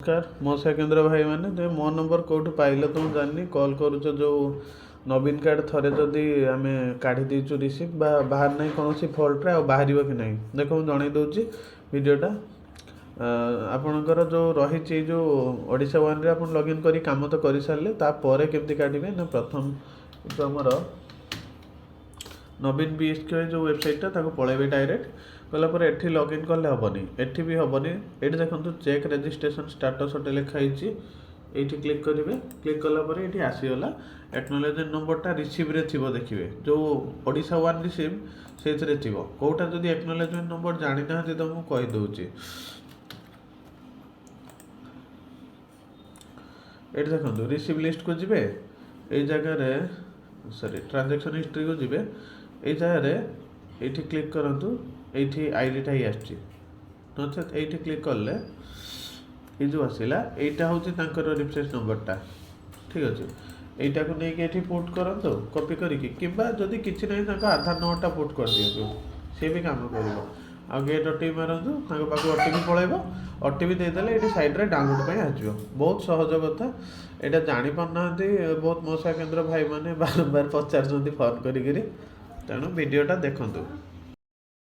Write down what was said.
नमस्कार मो केंद्र भाई मैंने जो मो नंबर कौटू पाइल तो जानी कॉल करुच जो नवीन कार्ड थरे जदि आम काढ़ी देचु रिसीव बाहर ना कौन फल्ट्रे आ बाहर कि ना देख मुझे जन दूसरी भिडटा आपणकर जो रही जो ओडिशा वन रे आप लॉगिन करी काम तो कर सारे तापर केमती काढ़े ना प्रथम जो आमर नवीन बीएसके जो वेबसाइटा पलैबे डायरेक्ट गलापर एठी लॉगिन कले हेनी एठी भी हेनी ये देखो चेक रेजिस्ट्रेशन स्टाटस गोटे लिखाई ये क्लिक करेंगे क्लिक कलापर ये आसीगला एक्नोलेजमेंट नंबरटा रिसीव रे थी देखिए जो ओडिशा वन रिसीव से थी कौटा जब एक्नोलेजमेंट नंबर जानी ना तो मुझे कहीदे ये देखो रिसीव लिस्ट को जी ये जगह सॉरी ट्रांजैक्शन हिस्ट्री को जी ये जगह ये क्लिक करूँ ये आईडीटा ही आसची नचेत ये क्लिक कले ये जो आसला यहाँ हूँ रिफ्रेश नंबरटा ठीक अच्छे यहीटा को लेकिन ये पुट करतु कॉपी करके किंबा जदि किसी ना आधार नंबरटा पुट कर दिखाँ सी भी कम कर आ गेट ओटीपी मारतु पाक ओटीपी पलैब ओटीपी देदेले ये सैड्रे डाउनलोड आसो बहुत सहज कथा यहाँ जापारना बहुत मशा केन्द्र भाई मैंने बारंबार पचार फोन करी तेणु भिडटा देखूँ।